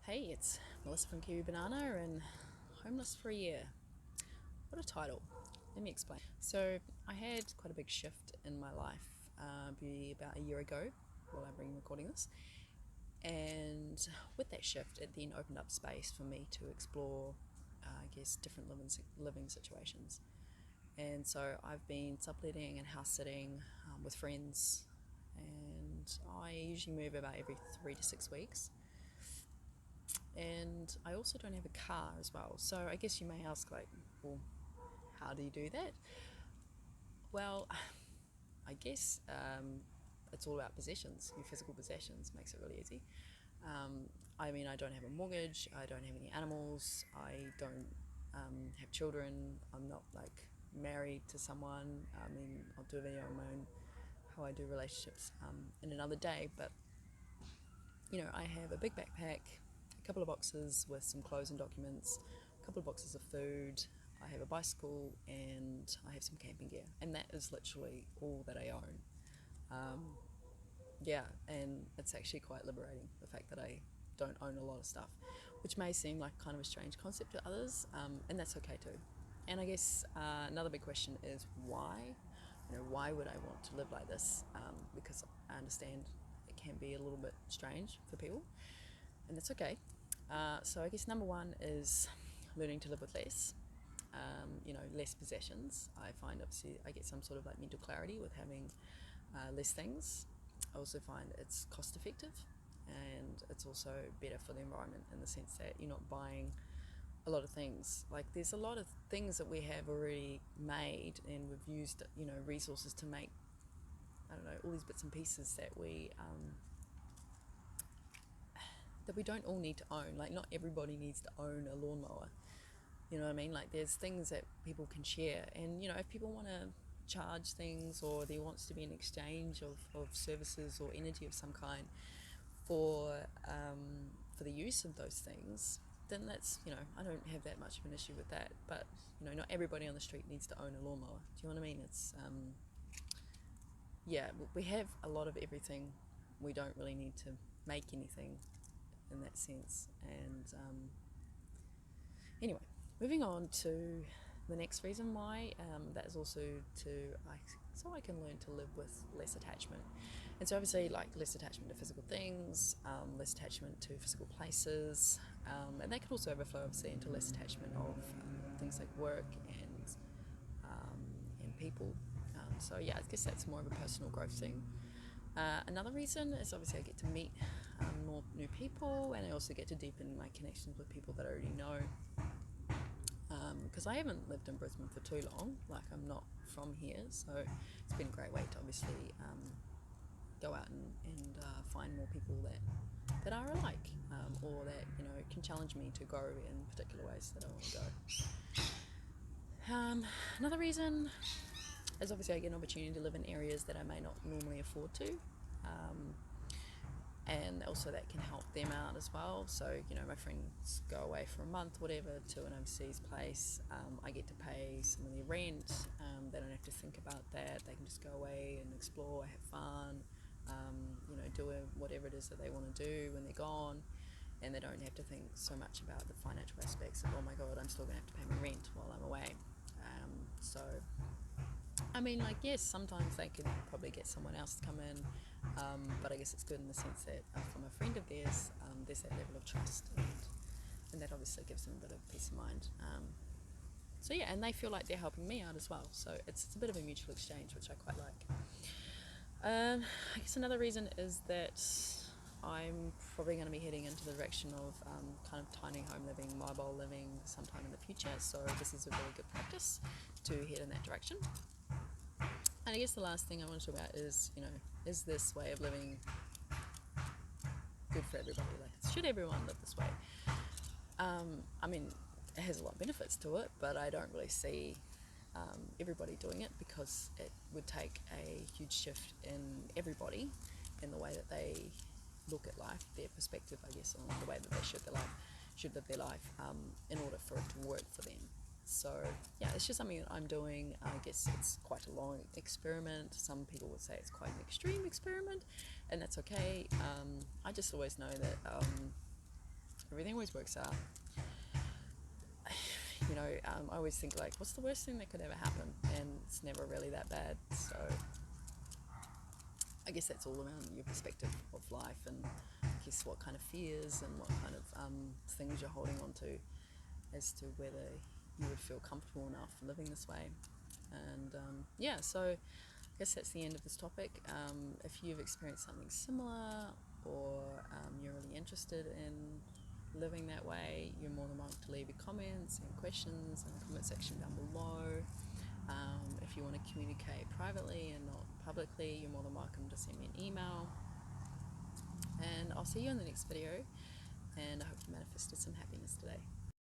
Hey, it's Melissa from Kiwi Banana and Homeless for a Year. What a title. Let me explain. So, I had quite a big shift in my life, be about a year ago while I've been recording this. And with that shift, it then opened up space for me to explore, different living situations. And so, I've been subletting and house sitting with friends, and I usually move about every 3 to 6 weeks. And I also don't have a car as well. So I guess you may ask, like, well, how do you do that? Well, I guess it's all about possessions. Your physical possessions makes it really easy. I don't have a mortgage. I don't have any animals. I don't have children. I'm not like married to someone. I'll do a video on my own how I do relationships in another day. But I have a big backpack, a couple of boxes with some clothes and documents, a couple of boxes of food. I have a bicycle and I have some camping gear, and that is literally all that I own. Um, yeah, and it's actually quite liberating, the fact that I don't own a lot of stuff, which may seem like kind of a strange concept to others, and that's okay too. And I guess another big question is why? Why would I want to live like this? Because I understand it can be a little bit strange for people, and that's okay. So I guess number one is learning to live with less. Less possessions. I find obviously I get some sort of like mental clarity with having less things. I also find it's cost effective, and it's also better for the environment in the sense that you're not buying a lot of things. Like there's a lot of things that we have already made, and we've used resources to make, I don't know, all these bits and pieces that we don't all need to own. Like not everybody needs to own a lawnmower. You know what I mean? Like there's things that people can share, and if people want to charge things, or there wants to be an exchange of services or energy of some kind for for the use of those things, then that's I don't have that much of an issue with that. But not everybody on the street needs to own a lawnmower. Do you know what I mean? It's yeah, we have a lot of everything. We don't really need to make anything in that sense. And anyway, moving on to the next reason why, that is also to so I can learn to live with less attachment. And so obviously like less attachment to physical things, less attachment to physical places, and that could also overflow obviously into less attachment of things like work um, and people. So yeah, I guess that's more of a personal growth thing. Another reason is obviously I get to meet more new people, and I also get to deepen my connections with people that I already know. Because I haven't lived in Brisbane for too long, like I'm not from here, so it's been a great way to obviously go out and find more people that are alike, or that can challenge me to grow in particular ways that I want to go. Another reason is obviously I get an opportunity to live in areas that I may not normally afford to. And also that can help them out as well. So my friends go away for a month, whatever, to an overseas place. I get to pay some of their rent. They don't have to think about that. They can just go away and explore, have fun, do whatever it is that they want to do when they're gone, and they don't have to think so much about the financial aspects of, oh my god, I'm still going to have to pay my rent while I'm away. So yes, sometimes they could probably get someone else to come in, but I guess it's good in the sense that from a friend of theirs, there's that level of trust, and that obviously gives them a bit of peace of mind. So yeah, and they feel like they're helping me out as well. So it's a bit of a mutual exchange, which I quite like. I guess another reason is that I'm probably going to be heading into the direction of kind of tiny home living, mobile living sometime in the future. So this is a really good practice to head in that direction. And I guess the last thing I want to talk about is this way of living good for everybody? Like, should everyone live this way? It has a lot of benefits to it, but I don't really see everybody doing it, because it would take a huge shift in everybody, in the way that they look at life, their perspective, I guess, on the way that they should live their life, in order for it to work for them. So yeah, it's just something that I'm doing. I guess it's quite a long experiment. Some people would say it's quite an extreme experiment, and that's okay. I just always know that Everything always works out. You know, I always think like, what's the worst thing that could ever happen? And it's never really that bad. So I guess that's all around your perspective of life, and I guess what kind of fears and what kind of things you're holding on to as to whether you would feel comfortable enough living this way. And yeah, so I guess that's the end of this topic. If you've experienced something similar, or you're really interested in living that way, you're more than welcome to leave your comments and questions in the comment section down below. If you want to communicate privately and not publicly, you're more than welcome to send me an email. And I'll see you in the next video, and I hope you manifested some happiness today.